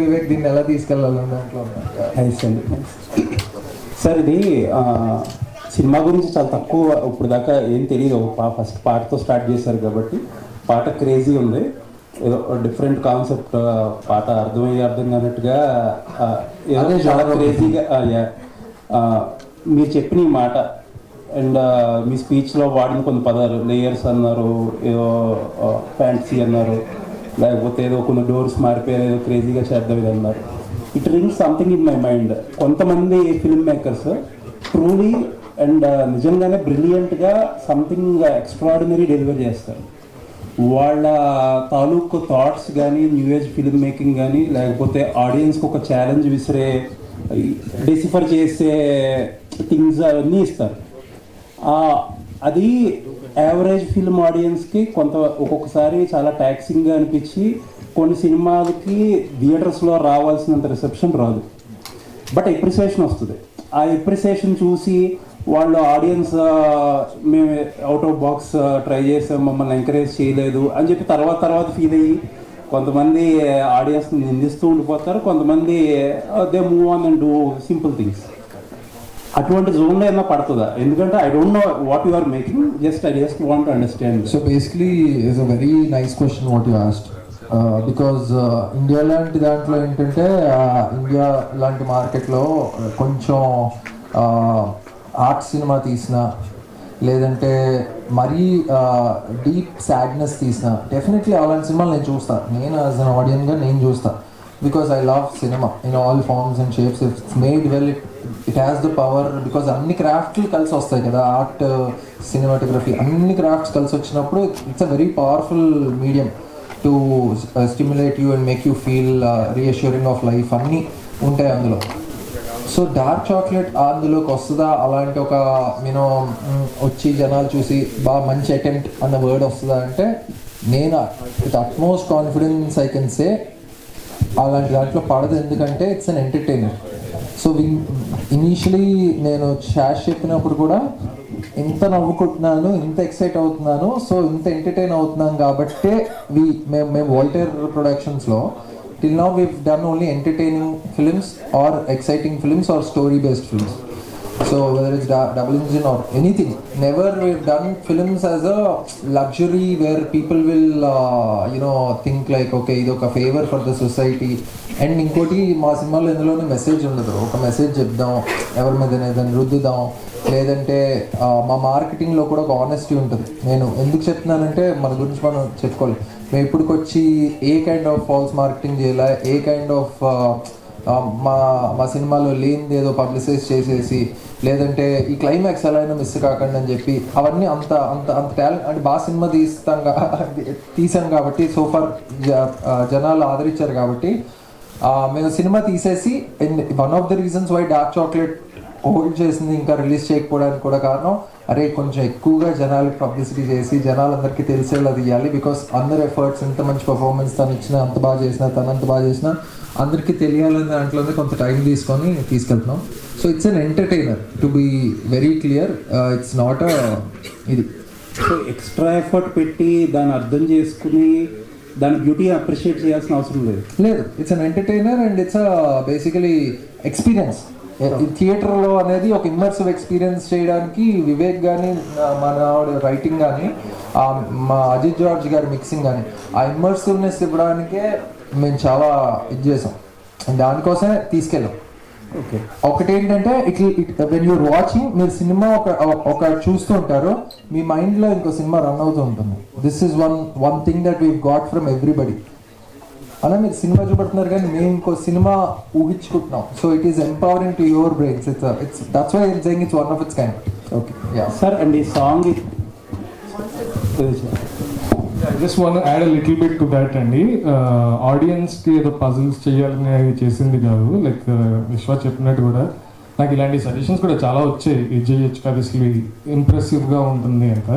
వివేక్ దీన్ని ఎలా తీసుకెళ్ళాలని దాంట్లో నైస్ అండి. సార్ ఇది సినిమా గురించి చాలా తక్కువ ఇప్పుడు దాకా ఏం తెలియదు. ఫస్ట్ పాటతో స్టార్ట్ చేశారు కాబట్టి పాట క్రేజీ ఉంది, ఏదో డిఫరెంట్ కాన్సెప్ట్, పాట అర్థం కానట్టుగా ఏదో చాలా క్రేజీగా మీరు చెప్పిన ఈ మాట అండ్ మీ స్పీచ్లో వాడిన కొన్ని పదాలు, లేయర్స్ అన్నారు, ఏదో ఫ్యాంటసీ అన్నారు, లేకపోతే ఏదో కొన్ని డోర్స్ మారిపోయారు, ఏదో క్రేజీగా చేద్దాం ఇది అన్నారు. It rings something in my mind. కొంతమంది ఫిల్మ్ మేకర్స్ ట్రూలీ అండ్ నిజంగానే బ్రిలియంట్గా సంథింగ్ ఎక్స్ట్రాడినరీ డెలివరీ చేస్తారు. వాళ్ళ తాలూకు థాట్స్ కానీ, న్యూ ఏజ్ ఫిల్మ్ మేకింగ్ కానీ, లేకపోతే ఆడియన్స్కి ఒక ఛాలెంజ్ విసిరే, డిసిఫర్ చేసే థింగ్స్ అవన్నీ ఇస్తారు. అది యావరేజ్ ఫిల్మ్ ఆడియన్స్కి ఒక్కొక్కసారి చాలా ట్యాక్సింగ్గా అనిపించి కొన్ని సినిమాలకి థియేటర్స్లో రావాల్సినంత రిసెప్షన్ రాదు, బట్ ఎప్రిసియేషన్ వస్తుంది. ఆ ఎప్రిసియేషన్ చూసి వాళ్ళు ఆడియన్స్ మేము అవుట్ ఆఫ్ బాక్స్ ట్రై చేసాం, మమ్మల్ని ఎంకరేజ్ చేయలేదు అని చెప్పి తర్వాత ఫీల్ అయ్యి కొంతమంది ఆడియన్స్ని నిందిస్తూ ఉండిపోతారు, కొంతమంది they move on and do simple things. అటువంటి జోన్లో ఏమైనా పడుతుందా? ఎందుకంటే I don't know what you are making, I just want to understand. So basically it's a very nice question what you asked, because India లాంటి దాంట్లో ఏంటంటే India లాంటి మార్కెట్లో కొంచెం ఆర్ట్ సినిమా తీసిన, లేదంటే మరీ డీప్ సాడ్నెస్ తీసిన, డెఫినెట్లీ అలాంటి సినిమాలు నేను చూస్తాను. నేను యాజ్ అన్ ఆడియన్గా నేను చూస్తాను, because I love cinema in all forms and shapes. It's made well, it has the power, because అన్ని క్రాఫ్ట్లు కలిసి వస్తాయి కదా, ఆర్ట్, సినిమాటోగ్రఫీ, అన్ని క్రాఫ్ట్స్ కలిసి వచ్చినప్పుడు it's a very powerful medium to stimulate you and make you feel reassuring of life, అన్నీ ఉంటాయి అందులో. సో డార్క్ చాక్లెట్ అందులోకి వస్తుందా, అలాంటి ఒక యూనో వచ్చి జనాలు చూసి బాగా మంచి అటెంప్ట్ అన్న వర్డ్ వస్తుందా అంటే, నేను with utmost confidence I can say అలాంటి దాంట్లో పడదు. ఎందుకంటే it's an entertainer. So initially నేను షాష్ చెప్పినప్పుడు కూడా ఇంత నవ్వుకుంటున్నాను, ఇంత ఎక్సైట్ అవుతున్నాను, సో ఇంత ఎంటర్టైన్ అవుతున్నాను కాబట్టే మేము Walter ప్రొడక్షన్స్లో till now we've done only entertaining films or exciting films or story based films. So whether it's double engine or anything, never we've done films as a luxury where people will think like okay ido ka favor for the society. And inkoti ma cinema lo endulone message undadu, oka message chepdam, evar medane dan ruddudam, లేదంటే మా మార్కెటింగ్లో కూడా ఒక honesty ఉంటుంది. నేను ఎందుకు చెప్తున్నానంటే మన గురించి మనం చెప్పుకోవాలి. మేము ఇప్పటికి వచ్చి ఏ కైండ్ ఆఫ్ ఫాల్స్ మార్కెటింగ్ చేయాలా, ఏ కైండ్ ఆఫ్ మా సినిమాలో లేనిది ఏదో పబ్లిసైజ్ చేసేసి, లేదంటే ఈ క్లైమాక్స్ ఎలా అయినా మిస్ కాకండి అని చెప్పి, అవన్నీ అంత అంత అంత టాలెంట్ అంటే బాగా సినిమా తీసాం కాబట్టి సోఫార్ జనాలు ఆదరించారు కాబట్టి మేము సినిమా తీసేసి, one of the reasons why dark chocolate hold చేసింది ఇంకా రిలీజ్ చేయకపోవడానికి కూడా కారణం, అరే కొంచెం ఎక్కువగా జనాలకి పబ్లిసిటీ చేసి జనాలందరికీ తెలిసేలా తీయాలి, బికాస్ అందరు ఎఫర్ట్స్, ఎంత మంచి పర్ఫార్మెన్స్ తను ఇచ్చినా, అంత బాగా చేసినా, తనంత బాగా చేసినా అందరికీ తెలియాలని దాంట్లోనే కొంత టైం తీసుకెళ్తున్నాం. So it's an entertainer, to be very clear, it's not ఇది. సో ఎక్స్ట్రా ఎఫర్ట్ పెట్టి దాన్ని అర్థం చేసుకుని దాని బ్యూటీ అప్రిషియేట్ చేయాల్సిన అవసరం లేదు. It's an entertainer and it's basically experience. థియేటర్లో అనేది ఒక ఇమ్మర్సివ్ ఎక్స్పీరియన్స్ చేయడానికి వివేక్ కానీ, మన రైటింగ్ కానీ, మా అజిత్ జార్జ్ గారి మిక్సింగ్ కానీ, ఆ ఇమ్మర్సివ్నెస్ ఇవ్వడానికే మేము చాలా ఇది చేసాం, దానికోసమే తీసుకెళ్ళాం. ఓకే, ఒకటి ఏంటంటే వెన్ యూర్ వాచింగ్, మీరు సినిమా ఒక చూస్తూ ఉంటారు, మీ మైండ్లో ఇంకో సినిమా రన్ అవుతూ ఉంటుంది. This is one thing that we got from everybody. అలా మీరు సినిమా చూపెడుతున్నారు కానీ మేము ఇంకో సినిమా ఊహించుకుంటున్నాం. So it is empowering to your brains. It's that's why I'm saying it's one of its kind. Okay, yeah sir. And ఈ song I just want to add a little bit to that అండి. ఆడియన్స్కి ఏదో puzzles చేయాలని చేసింది కాదు. Like విశ్వ చెప్పినట్టు కూడా నాకు ఇలాంటి సజెషన్స్ కూడా చాలా వచ్చాయి. ఇది చేయొచ్చు కదా, అసలు ఇంప్రెసివ్గా ఉంటుంది అంట.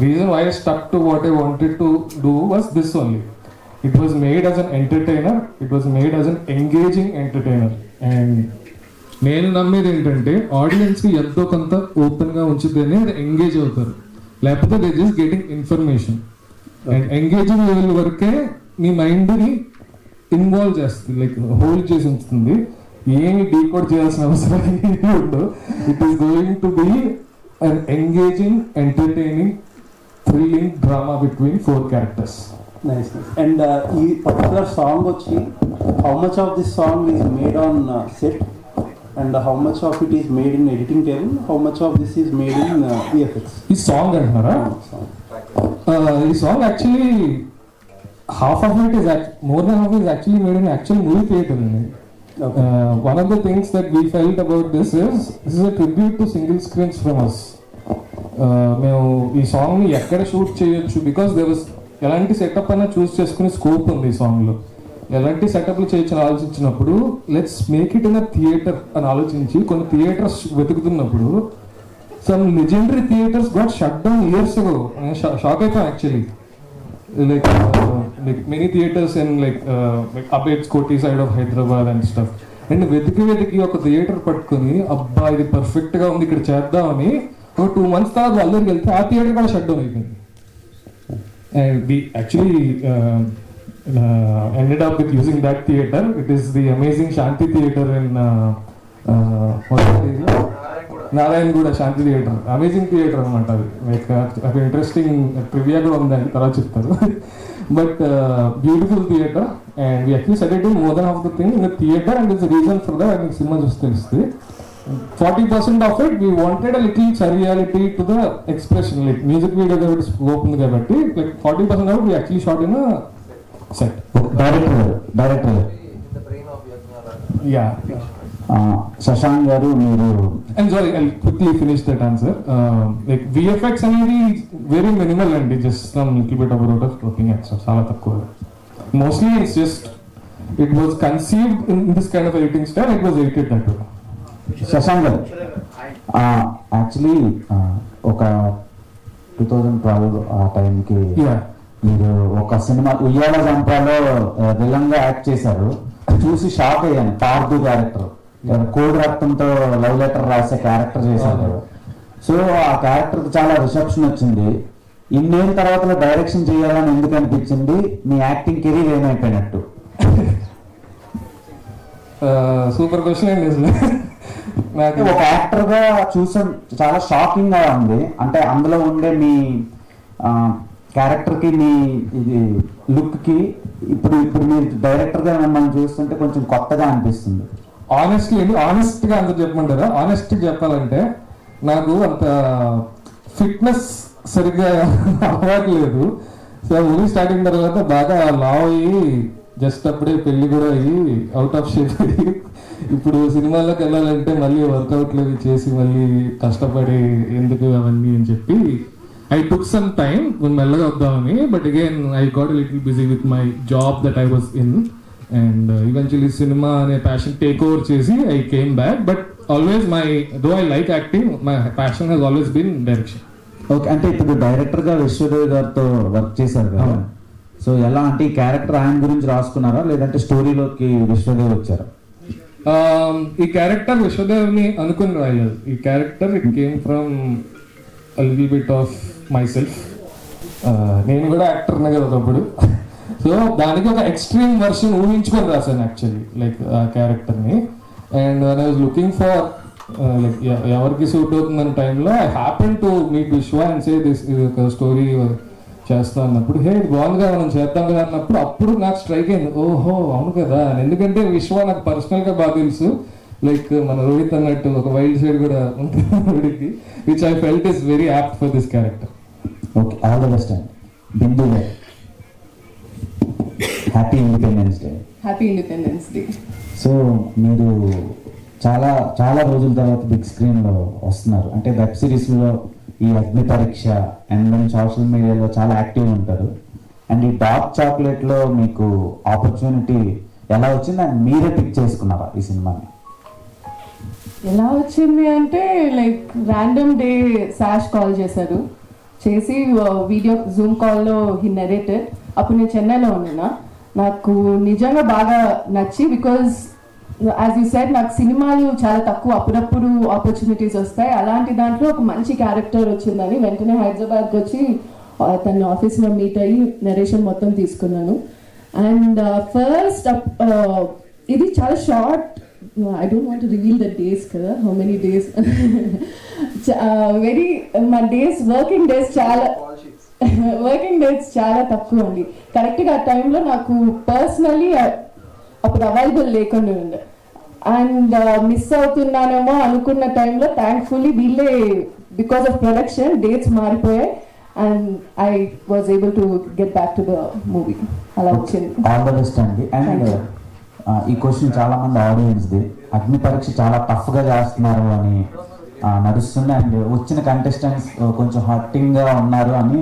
Reason why I stuck to what I wanted to do was this only. It was made as an entertainer, it was made as an engaging entertainer. And నేను నమ్మేది ఏంటంటే ఆడియన్స్కి ఎంతో కొంత ఓపెన్గా ఉంచితేనే అది ఎంగేజ్ అవుతారు, లేకపోతే they just getting information. And engaging level వరకే మీ మైండ్ని ఇన్వాల్వ్ చేస్తుంది, లైక్ హోల్డ్ చేసి ఉంచుతుంది. ఏమి డీకోడ్ చేయాల్సిన అవసరం ఉండదు. It is going to be an engaging, entertaining, thrilling drama between 4 characters. Nice and ఈ పర్టికులర్ సాంగ్ వచ్చి how much of this song is made on set and how much of it is made in editing table, how much of this is made in VFX? ఈ song అంటున్నారా? ఈ song actually half of it is more than half is actually made in actual movie theatre అండి. One of the things that we felt about this is a tribute to single screens from us. మేము ఈ సాంగ్ని ఎక్కడ shoot చేయొచ్చు, because there was ఎలాంటి setup అయినా చూస్ చేసుకునే scope ఉంది ఈ సాంగ్లో. ఎలాంటి సెటప్లు చేయొచ్చు అని ఆలోచించినప్పుడు let's make it in a theatre అని ఆలోచించి కొన్ని థియేటర్స్ వెతుకుతున్నప్పుడు some legendary theatres got shut down years ago. Shock అయిపోయాం actually. Like many theaters in like Abed's Koti side of Hyderabad and stuff. And వెతికి ఒక థియేటర్ పట్టుకొని అబ్బా ఇది పర్ఫెక్ట్ గా ఉంది ఇక్కడ చేద్దామని ఒక 2 months తర్వాత వాళ్ళకి వెళ్తే ఆ థియేటర్ కూడా షట్ డౌన్ అయిపోయింది. And we actually ended up with using that theater. It is the amazing Shanti Theatre in Narayanaguda Shanti theatre. Amazing theatre అనమాట అది. లైక్ అది ఇంట్రెస్టింగ్ ట్రివియా కూడా ఉంది, అని తర్వాత చెప్తారు. But beautiful theatre and we actually set it in more than half the thing in the theatre and it's reason for that. ఐ cinema చూస్తే తెలుస్తుంది. 40% of it we wanted a little surreality to the expression. Like music video కాబట్టి scope ఉంది కాబట్టి like 40% of it we actually shot in set. Director yeah Shashank garu, మీరు And sorry, I'll quickly finish that answer. Like VFX అనేది very minimal and just some little bit of rotoscoping extra, చాలా తక్కువ. Mostly it's just it was conceived in this kind of editing style. It was edited that way. Shashank గారు actually ఒక 2012 ఆ టైంకి Yeah. మీరు ఒక cinema ఉయ్యాల జంపాలో విలన్గా యాక్ట్ చేశారు. చూసి షాక్ అయ్యాను. పార్దు క్యారెక్టర్ కోడి రక్తంతో లవ్ లెటర్ రాసే క్యారెక్టర్ చేశారు. సో ఆ క్యారెక్టర్ చాలా రిసెప్షన్ వచ్చింది. ఇన్నేళ్ళ తర్వాత డైరెక్షన్ చేయాలని ఎందుకు అనిపించింది? మీ యాక్టింగ్ కెరీర్ ఏమైపోయినట్టు? సూపర్ క్వశ్చన్ అండి. నాకు ఒక యాక్టర్ గా చూసాం, చాలా షాకింగ్ గా ఉంది. అంటే అందులో ఉండే మీ క్యారెక్టర్ కి, మీ ఇది లుక్ కి, ఇప్పుడు మీరు డైరెక్టర్ గా మిమ్మల్ని చూస్తుంటే కొంచెం కొత్తగా అనిపిస్తుంది. ఆనెస్ట్ గా అంత చెప్పమంటారా? ఆనెస్ట్ చెప్పాలంటే నాకు అంత ఫిట్నెస్ సరిగ్గా అవ్వట్లేదు. సో మూవీ స్టార్టింగ్ తర్వాత బాగా లావ్ అయ్యి జస్ట్ అప్పుడే పెళ్లి కూడా అయ్యి అవుట్ ఆఫ్ షేప్ అయ్యి ఇప్పుడు సినిమాల్లోకి వెళ్ళాలంటే మళ్ళీ వర్కౌట్లు చేసి మళ్ళీ కష్టపడి ఎందుకు అవన్నీ అని చెప్పి I took some time మెల్లగా వద్దామని. But again I got a little busy with my job that I was in. And eventually cinema అనే passion take over చేసి I came back. But always though I like acting, my passion has always been direction. Okay, అంటే ఇప్పుడు director గా విశ్వదేవ్ గారితో work చేశారు కదా. So ఎలా అంటే ఈ క్యారెక్టర్ ఆయన గురించి రాసుకున్నారా లేదంటే స్టోరీలోకి విశ్వదేవ్ వచ్చారా? ఈ క్యారెక్టర్ విశ్వదేవ్ని అనుకుని రాయలేదు. ఈ character it came from a little bit of myself. నేను కూడా యాక్టర్నే కదా ఒకప్పుడు. సో దానికి ఒక ఎక్స్ట్రీమ్ వర్షన్ ఊహించుకొని రాశాను యాక్చువల్లీ, లైక్ ఆ క్యారెక్టర్ని. And I was looking for like ఎవరికి సూట్ అవుతుందన్న టైంలో ఐ హ్యాపెన్ టు మీట్ విశ్వ అండ్ సే దిస్ ఒక స్టోరీ చేస్తా అన్నప్పుడు, హే బాగుందిగా మనం చేద్దాం కదా అన్నప్పుడు అప్పుడు నాకు స్ట్రైక్ అయింది, ఓహో అవును కదా. ఎందుకంటే విశ్వ నాకు పర్సనల్గా బాగా తెలుసు. లైక్ మన రోహిత్ అన్నట్టు ఒక వైల్డ్ సైడ్ కూడా ఉంటుంది, which I felt is very apt for this character. Okay, all the best అండి. బిందు గారు, happy independence day. Happy independence day. So మీరు చాలా చాలా రోజుల తర్వాత బిగ్ స్క్రీన్లో వస్తున్నారు. అంటే వెబ్ సిరీస్లో ఈ అగ్ని పరీక్ష అండ్ దెన్ సోషల్ మీడియాలో చాలా యాక్టివ్ ఉంటారు. అండ్ ఈ డార్క్ చాక్లెట్లో మీకు ఆపర్చునిటీ ఎలా వచ్చింది అండ్ మీరే పిక్ చేసుకున్నారా ఈ సినిమాని? ఎలా వచ్చింది అంటే like random day sash call చేశారు. చేసి వీడియో జూమ్ కాల్లో హీ నెరేటెడ్. అప్పుడు నేను చెన్నైలో ఉన్నాను. నాకు నిజంగా బాగా నచ్చి, బికాజ్ యాజ్ యూ సెడ్ నాకు సినిమాలు చాలా తక్కువ, అప్పుడప్పుడు ఆపర్చునిటీస్ వస్తాయి. అలాంటి దాంట్లో ఒక మంచి క్యారెక్టర్ వచ్చిందని వెంటనే హైదరాబాద్కి వచ్చి తన ఆఫీస్లో మీట్ అయ్యి నరేషన్ మొత్తం తీసుకున్నాను. అండ్ ఫస్ట్ ఇది చాలా short, I don't want to reveal the days కదా, హౌ మెనీ డేస్, వెరీ మా డేస్ వర్కింగ్ డేస్ చాలా తక్కువ అండి. కరెక్ట్గా ఆ టైంలో నాకు పర్సనలీ అప్పుడు అవైలబుల్ లేకుండా ఉండే, అండ్ మిస్ అవుతున్నానేమో అనుకున్న టైంలో థ్యాంక్ఫుల్లీ వీళ్ళే బికాస్ ఆఫ్ ప్రొడక్షన్ డేట్స్ మారిపోయాయి and I was able to get back to the movie. అలా వచ్చింది. ఆల్ ద బెస్ట్ అండి. అండ్ ఈ క్వశ్చన్ చాలా మంది ఆడియన్స్ది, అగ్ని పరీక్ష చాలా టఫ్గా చేస్తున్నారు అని నడుస్తుంది, అండ్ వచ్చిన కంటెస్టెంట్స్ కొంచెం హర్టింగ్గా ఉన్నారు అని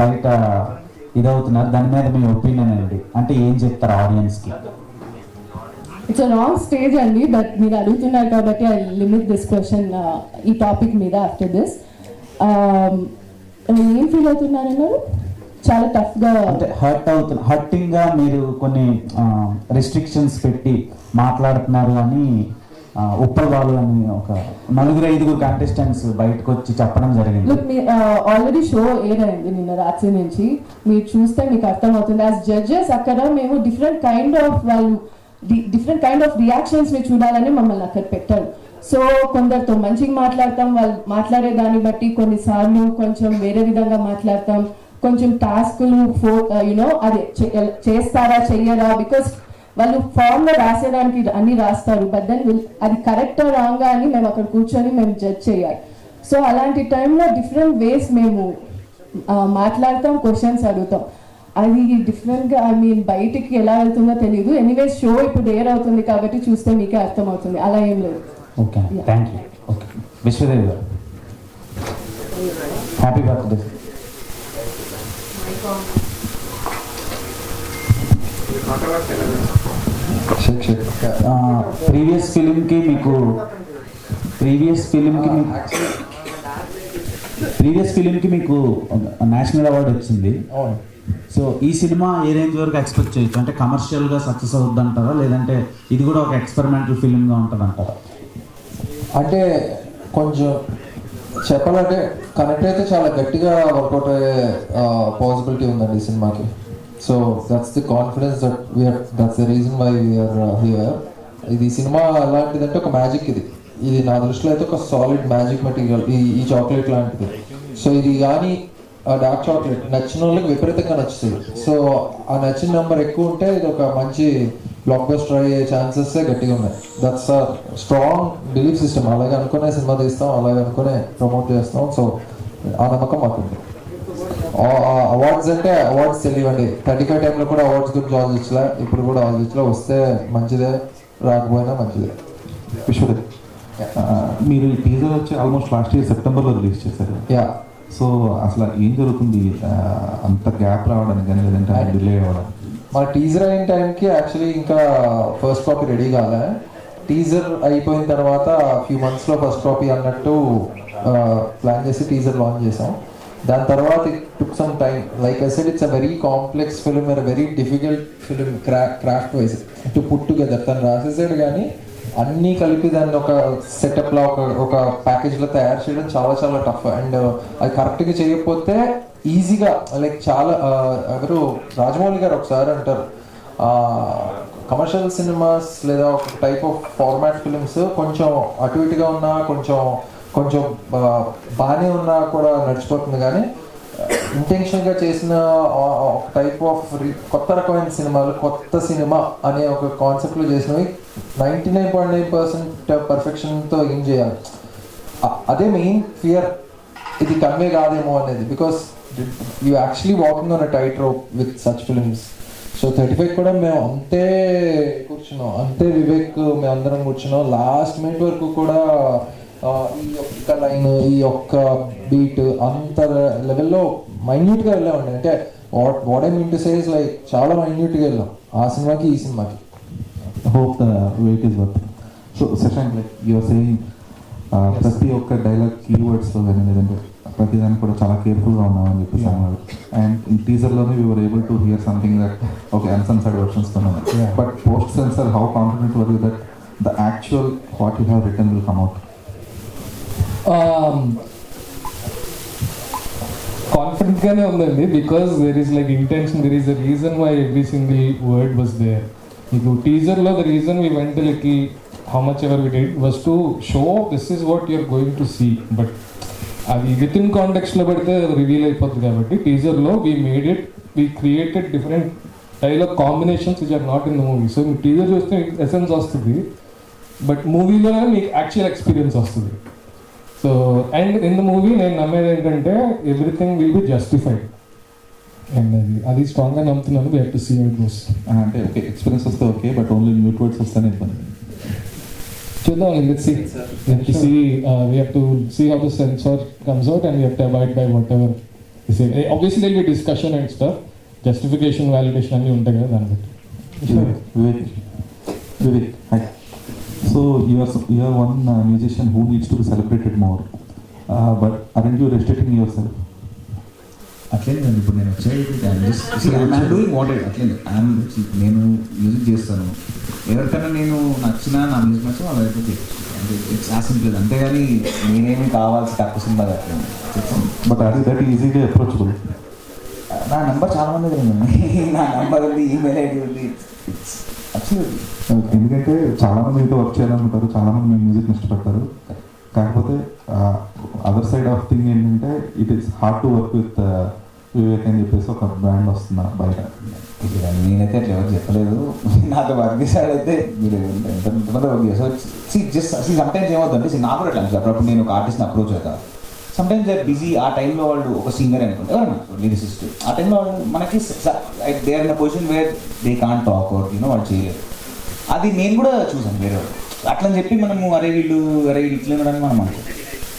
బయట ఇదవుతున్నారు. దాని మీద మీ ఒపీనియన్ అండి, అంటే ఏం చెప్తారు ఆడియన్స్కి? ఇట్స్ రాంగ్ స్టేజ్ అండి, బట్ మీరు అడుగుతున్నారు కాబట్టి ఐ లిమిట్ దిస్ క్వశ్చన్ ఈ టాపిక్ మీద. ఆఫ్టర్ దిస్ ఏం ఫీల్ అవుతున్నారన్నారు? చాలా టఫ్గా అంటే హర్టింగ్గా మీరు కొన్ని రెస్ట్రిక్షన్స్ పెట్టి మాట్లాడుతున్నారు అని ఉప్పల్ బాలు అని ఒక 4-5 కంటెస్టెంట్స్ బయటకు వచ్చి చెప్పడం జరిగింది. ఆల్రెడీ షో ఎయిర్ అయింది నిన్న రాత్రి నుంచి, మీరు చూస్తే మీకు అర్థమవుతుంది. యాజ్ జడ్జెస్ అక్కడ మేము డిఫరెంట్ కైండ్ ఆఫ్ రియాక్షన్స్ ని చూడాలని మమ్మల్ని అక్కడ పెట్టారు. సో కొందరితో మంచిగా మాట్లాడతాం, వాళ్ళు మాట్లాడే దాన్ని బట్టి కొన్నిసార్లు కొంచెం వేరే విధంగా మాట్లాడతాం, కొంచెం టాస్కులు అది చేస్తారా చెయ్యరా, బికాస్ వాళ్ళు ఫామ్ లో రాసేదానికి అన్ని రాస్తారు, బట్ దెన్ అది కరెక్టా రాంగా అని మేము అక్కడ కూర్చొని మేము జడ్జ్ చేయాలి. సో అలాంటి టైంలో డిఫరెంట్ వేస్ మేము మాట్లాడతాం, క్వశ్చన్స్ అడుగుతాం. అది డిఫరెంట్గా బయటికి ఎలా వెళ్తుందో తెలియదు. ఎనీవేస్ షో ఇప్పుడు ఎయిర్ అవుతుంది కాబట్టి చూస్తే మీకే అర్థమవుతుంది, అలా ఏం లేదు. Okay, thank you. ఓకే, విశ్వదేవి గారు హ్యాపీ బర్త్డే. ప్రీవియస్ ఫిలింకి మీకు నేషనల్ అవార్డు వచ్చింది. సో ఈ సినిమా ఏ రేంజ్ వరకు ఎక్స్పెక్ట్ చేయొచ్చు? అంటే కమర్షియల్గా సక్సెస్ అవుద్ది అంటారా, లేదంటే ఇది కూడా ఒక ఎక్స్పెరిమెంటల్ ఫిలింగా ఉంటుంది అంటారా? అంటే కొంచెం చెప్పాలంటే కనెక్ట్ అయితే చాలా గట్టిగా వర్కౌట్ అయ్యే పాసిబిలిటీ ఉందండి ఈ సినిమాకి. So that's the confidence that's the reason why we are here. ఇది సినిమా ఎలాంటిదంటే ఒక మ్యాజిక్, ఇది నా దృష్టిలో అయితే ఒక సాలిడ్ మ్యాజిక్ మెటీరియల్ ఈ చాక్లెట్ లాంటిది. సో ఇది కానీ డార్క్ చాక్లెట్ నచ్చిన వాళ్ళకి విపరీతంగా నచ్చుతుంది. సో ఆ నచ్చిన నెంబర్ ఎక్కువ ఉంటే ఇది ఒక మంచి బ్లాక్ బస్టర్ అయ్యే ఛాన్సెస్ గట్టిగా ఉన్నాయి. That's a strong belief system. అలాగే అనుకునే సినిమా తీస్తాం, అలాగే అనుకునే ప్రమోట్ చేస్తాం. సో ఆ నమ్మకం మాకుంది. అవార్డ్స్ అంటే అవార్డ్స్ తెలియవండి. 35 టైంలో కూడా అవార్డ్స్ గురించి ఆలోచించలే, ఇప్పుడు కూడా ఆలోచించలే. వస్తే మంచిదే, రాకపోయినా మంచిదే. విశ్వదేవ్, మీరు ఈ టీజర్ వచ్చి ఆల్మోస్ట్ లాస్ట్ ఇయర్ సెప్టెంబర్లో రిలీజ్ చేశారు. యా. సో అసలు ఏం జరుగుతుంది అంత గ్యాప్ రావడానికి కానీ, లేదంటే డిలే అవ్వడానికి? మా టీజర్ అయిన టైంకి యాక్చువల్లీ ఇంకా ఫస్ట్ కాపీ రెడీ కాలే. టీజర్ అయిపోయిన తర్వాత ఫ్యూ మంత్స్లో ఫస్ట్ కాపీ అన్నట్టు ప్లాన్ చేసి టీజర్ లాంచ్ చేసాం. దాని తర్వాత it took some time. Like I said, it's a very complex film, very difficult film craft wise to put together. తను రాసేసాడు కానీ అన్నీ కలిపి దాన్ని ఒక సెటప్లో ఒక ప్యాకేజ్లో తయారు చేయడం చాలా చాలా టఫ్. అండ్ అది కరెక్ట్గా చేయకపోతే ఈజీగా లైక్ చాలా ఎవరు రాజమౌళి గారు ఒకసారి అంటారు, కమర్షియల్ సినిమాస్ లేదా ఒక టైప్ ఆఫ్ ఫార్మాట్ ఫిలిమ్స్ కొంచెం అటు ఇటుగా ఉన్నా కొంచెం బాగానే ఉన్నా కూడా నడిచిపోతుంది, కానీ ఇంటెన్షన్గా చేసిన ఒక టైప్ ఆఫ్ కొత్త రకమైన సినిమాలు, కొత్త సినిమా అనే ఒక కాన్సెప్ట్లో చేసినవి 99.9% పర్ఫెక్షన్తో ఏం చేయాలి. అదే మెయిన్ ఫియర్, ఇది కన్వే కాదేమో అనేది. Because you actually walking on a tight rope with such films. So 35 కూడా మేము అంతే కూర్చున్నాం, అంతే వివేక్ మేమందరం కూర్చున్నాం. లాస్ట్ మినిట్ వరకు కూడా ఈ ఒక్క లైన్, ఈ ఒక్క బీట్ అంత లెవెల్లో మైన్యూట్గా వెళ్ళామండి. అంటే what I mean to say is like చాలా మైన్యూట్గా వెళ్ళాం ఆ సినిమాకి ఈ సినిమాకి. Hope the weight is worth. So Shashank, like your saying ప్రతి ఒక్క డైలాగ్ కీవర్డ్స్లో కానీ, లేదంటే ప్రతిదానికి కూడా చాలా కేర్ఫుల్గా ఉన్నామని చెప్పేసి అన్నారు. అండ్ ఈ టీజర్లోనే we were able to hear something that okay uncensored వర్షన్స్తో ఉన్నాయి. But post censor how confident were you that the actual what you have written will come out? Confident గానే ఉందండి, because there is like intention, there is a reason why every single word was there. మీకు టీజర్లో the reason we went little how much ever we did was to show this is what you're going to see. But అది within కాంటెక్స్ట్లో పెడితే reveal అయిపోతుంది కాబట్టి టీజర్లో we made it, we created different dialogue combinations which are not in the movie. So మీకు teaser చూస్తే essence వస్తుంది, but మూవీలోనే మీకు యాక్చువల్ ఎక్స్పీరియన్స్ వస్తుంది. So and in the movie నేను నమ్మేది ఏంటంటే everything will be justified, and అది స్ట్రాంగ్గా నమ్ముతున్నాను. We have to see how it goes. అంటే ఓకే ఎక్స్పీరియన్స్ వస్తే ఓకే, బట్ ఓన్లీ న్యూట్ వర్డ్స్ వస్తేనే ఇబ్బంది. చూద్దాం, let's see. We have to see how the censor comes out, and we have to abide by whatever they say. Obviously there will be discussion and stuff, justification, validation అన్నీ ఉంటాయి కదా దాన్ని బట్టి. Vivek, hi. So you are one musician who needs to be celebrated more, but aren't you restricting yourself? అట్లనే ఇప్పుడు నేను వచ్చేది doing వాటెడ్ అట్లనే నేను మ్యూజిక్ చేస్తాను, ఎవరికైనా నేను నచ్చినా నా మ్యూజిక్ నచ్చిన వాళ్ళ దగ్గర చేస్తాను, అంటే ఇట్స్ ఆ సింపుల్. అంతేగాని నేనేమి కావాల్సి తక్కువ సినిమా అట్లా. But are you that easily approachable? నా నెంబర్ చాలా మంది ఉంది, నా నెంబర్ ఉంది, ఈమెయిల్ ఐడి ఉంది. ఎందుకంటే చాలా మంది మీతో వర్క్ చేయాలనుకుంటారు, చాలా మంది మీ మ్యూజిక్ ఇష్టపడతారు. కాకపోతే అదర్ సైడ్ ఆఫ్ థింగ్ ఏంటంటే it is hard to work with Vivek అని చెప్పేసి ఒక బ్రాండ్ వస్తుంది బయట. నేనైతే అట్లా ఎవరు చెప్పలేదు, నాతో వర్క్ చేశాడు అయితే మీరు ఎంతమంది వర్క్ చేస్తారు. సమ్టైమ్స్ ఏమవుతుందంటే నాకు కూడా అట్లా అప్పుడప్పుడు నేను ఒక ఆర్టిస్ట్ని అప్రోచ్ అవుతాను. సమ్టైమ్స్ దే బిజీ, ఆ టైంలో వాళ్ళు ఒక సింగర్ అనుకుంటే ఎవరన్నా లిరిసిస్ట్, ఆ టైంలో వాళ్ళు మనకి they are in a position where they can't talk or వాళ్ళు చేయలేరు. అది నేను కూడా చూసాను వేరే వాళ్ళు అట్లని చెప్పి మనము అరే వీళ్ళు ఇట్లా ఉండడానికి మనం అనుకుంటాం.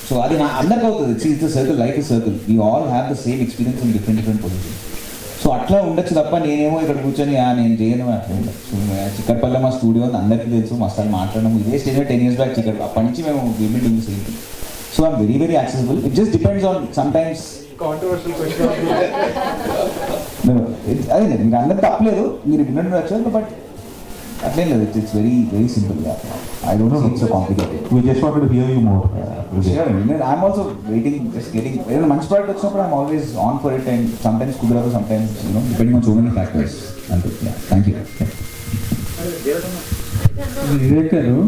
సో అది అందరికీ అవుతుంది. It's the circle, life is circle, we all have the same experience in different positions. So అట్లా ఉండొచ్చు తప్ప నేనేమో ఇక్కడ కూర్చొని నేను చేయను అట్లా ఉండదు. సో చిక్కడపల్లె మా స్టూడియో ఉంది, అందరికీ తెలుసు, మస్తు మాట్లాడడం ఇదే స్టేజ్ 10 years బ్యాక్ చిక్కడ, అప్పటి నుంచి మేము we've been doing same thing. So I'm very very accessible. It just depends on some times. అదే మీకు అందరికీ తప్పలేదు, మీరు విన్నట్టు వచ్చారు, బట్ అట్లేం లేదు. It's very very simple. I don't think so complicated. We just wanted to hear you more. I'm also waiting, just getting ఏదైనా మంచి ప్రాడక్ట్ వచ్చినప్పుడు I'm always on for it, and sometimes కుదరదు, sometimes depending on so many factors. అంతే. Thank you. Vivek garu,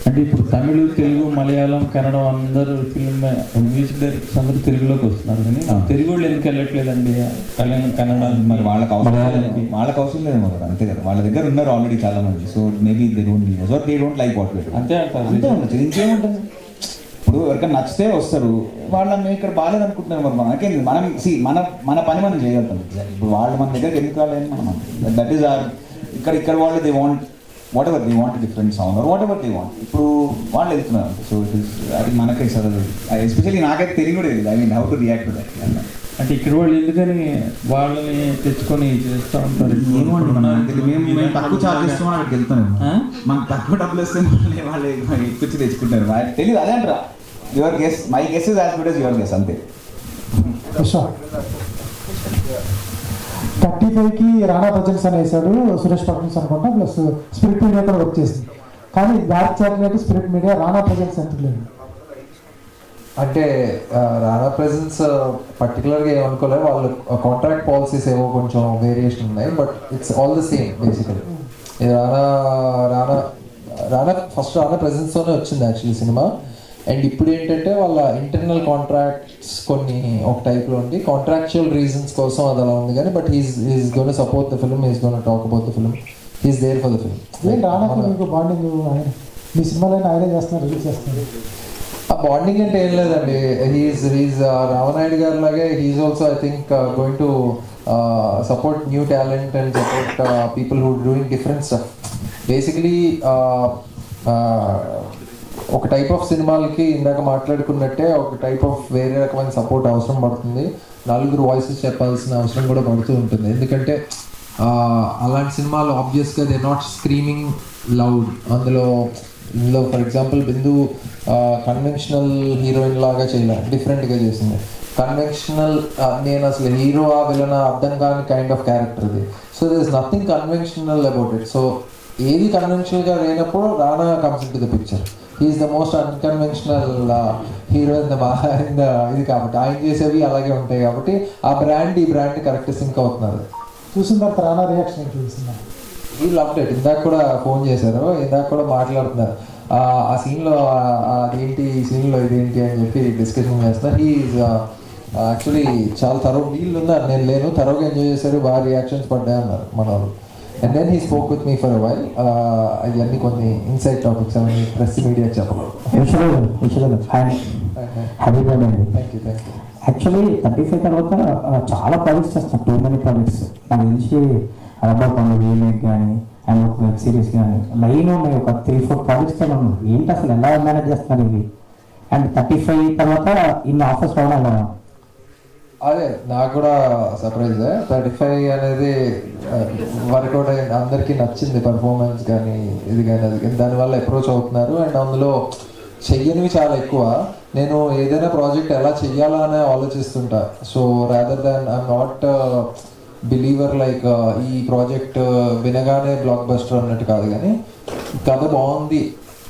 అంటే ఇప్పుడు తమిళ, తెలుగు, మలయాళం, కన్నడం అందరూ film music directors అందరూ తెలుగులోకి వస్తున్నారు, కానీ తెలుగు వాళ్ళు ఎందుకు వెళ్ళట్లేదండి? కన్నడ మరి వాళ్ళకి అవసరం లేదేమో కదా, అంతే కదా. వాళ్ళ దగ్గర ఉన్నారు ఆల్రెడీ చాలా మంది. So maybe they don't use or they don't like what we do. అంతే అంటారు. అంతే ఉండొచ్చు, ఇంకేముంటుంది. ఇప్పుడు ఎవరికైనా నచ్చితే వస్తారు, వాళ్ళని ఇక్కడ బాగాలేదు అనుకుంటున్నారు. మరి మనకేంది, మనం మన పని మనం చేయగలుగుతాం. ఇప్పుడు వాళ్ళు మన దగ్గరికి ఎందుకు రాలేని మనం, దట్ ఈస్ ఆర్ ఇక్కడ వాళ్ళు they want whatever they want different sound or whatever they want. ఇప్పుడు వాళ్ళు వెళ్తున్నారు. సో ఇట్ ఈస్ అది మనకే చదవదు. ఎస్పెషల్లీ నాకైతే తెలియ కూడా తెలియదు. I mean how to react to that. అంటే ఇక్కడ వాళ్ళు ఎందుకని వాళ్ళని తెచ్చుకొని చేస్తూ ఉంటారు? మేము తక్కువ చార్జ్ ఇస్తామో అక్కడికి వెళ్తాను, మనకు తక్కువ డబ్బులు వస్తే వాళ్ళు ఎక్కువ తెచ్చుకుంటారు. తెలియదు, అదే అంటారా. Your guess, my guess is as good as your guess, అంతే. 35కి రాణా ప్రజెంట్స్ అని వేశాడు సురేష్ పట్నస్ అనుకుంటా, ప్లస్ స్పిరిట్ మీడియా కూడా వర్క్ చేసింది. కానీ బ్యాక్ చాటినట్టు స్పిరిట్ మీడియా రాణా ప్రజెంట్స్ ఎందుకు లేదు? అంటే రానా ప్రెజెన్స్ పర్టికులర్గా ఏమనుకోలేదు, వాళ్ళు కాంట్రాక్ట్ పాలసీస్ ఏవో కొంచెం వేరియేషన్ ఉన్నాయి, but it's all the same basically. Rana first Rana ప్రెజెన్స్తోనే వచ్చింది యాక్చువల్లీ సినిమా. అండ్ ఇప్పుడు ఏంటంటే వాళ్ళ ఇంటర్నల్ కాంట్రాక్ట్స్ కొన్ని ఒక టైప్లో ఉంది, కాంట్రాక్చువల్ రీజన్స్ కోసం అది అలా ఉంది. కానీ but he's gonna support the film, he's gonna talk about the film, he's there for the film. ఏం రానాకి మీకు బాండింగ్? మీ సినిమాలైనా ఆయనే చేస్తున్నారు, రిలీజ్ చేస్తున్నారు. ఆ బాండింగ్ అంటే ఏం లేదండి. హీస్ రామనాయుడు గారి లాగే he's also I think going to support new talent and support people who doing different stuff. Basically ఒక టైప్ ఆఫ్ సినిమాలకి ఇందాక మాట్లాడుకున్నట్టే ఒక టైప్ ఆఫ్ వేరే రకమైన సపోర్ట్ అవసరం పడుతుంది. నలుగురు వాయిసెస్ చెప్పాల్సిన అవసరం కూడా పడుతూ ఉంటుంది. ఎందుకంటే అలాంటి సినిమాలు ఆబ్వియస్గా దే నాట్ స్క్రీమింగ్ లౌడ్. ఇందులో for example Bindu conventional heroine లాగా చేయలే, డిఫరెంట్గా చేసింది. కన్వెన్షనల్ నేను అసలు హీరో ఆ విలన్ అర్థం కాని కైండ్ ఆఫ్ క్యారెక్టర్ ఇది. So there is nothing conventional about it. So ఏది కన్వెన్షనల్గా లేనప్పుడు Rana comes into the picture. He's the most unconventional hero in the ఇది కాబట్టి ఆయన చేసేవి అలాగే ఉంటాయి కాబట్టి ఆ బ్రాండ్ ఈ బ్రాండ్ కరెక్ట్ సింక్ అవుతున్నారు. చూసిన తర్వాత రానా రియాక్షన్ ఏంటి చూసిందా? ఈ లవ్డ్ ఇట్. ఇందాక కూడా ఫోన్ చేశారు, ఇందాక కూడా మాట్లాడుతున్నారు ఆ సీన్లో అదేంటి, ఈ సీన్లో ఇదేంటి అని చెప్పి డిస్కషన్ చేస్తున్నారు. హీఈస్ యాక్చువల్లీ చాలా వీళ్ళు ఉన్నారు, నేను లేను, తరోగా ఎంజాయ్ చేశారు, బాగా రియాక్షన్స్ పడ్డాయి అన్నారు మన వాళ్ళు. And then he spoke with me for a while. అవన్నీ కొన్ని ఇన్సైడ్ టాపిక్స్ అవన్నీ ప్రెస్ మీడియా చెప్పలేదు. హ్యాపీ బర్త్డే అండి. Thank you. యాక్చువల్లీ 35 తర్వాత చాలా ప్రాజెక్ట్స్ చేస్తాను, టూ మెనీ ప్రాజెక్ట్స్. నాకు తెలిసి రబ్బర్ పనులు రీమేక్ కానీ అండ్ ఒక వెబ్ సిరీస్ కానీ లైన్ ఉన్నాయి, ఒక 3-4 ప్రాజెక్ట్స్ కానీ ఉన్నాయి. ఏంటి అసలు ఎలా మేనేజ్ చేస్తున్నారు ఇవి? అండ్ 35 తర్వాత ఇన్ని ఆఫర్స్ రావడం ఎలా? అదే నాకు కూడా సర్ప్రైజ్. 35 అనేది వర్కౌట్ అయ్యింది, అందరికీ నచ్చింది పర్ఫార్మెన్స్ కానీ ఇది కానీ అది కానీ, దానివల్ల అప్రోచ్ అవుతున్నారు. అండ్ అందులో చెయ్యనివి చాలా ఎక్కువ. నేను ఏదైనా ప్రాజెక్ట్ ఎలా చెయ్యాలా అని ఆలోచిస్తుంటా. So rather than I'm not believer like ఈ ప్రాజెక్ట్ వినగానే బ్లాక్ బస్టర్ అన్నట్టు కాదు, కానీ కథ బాగుంది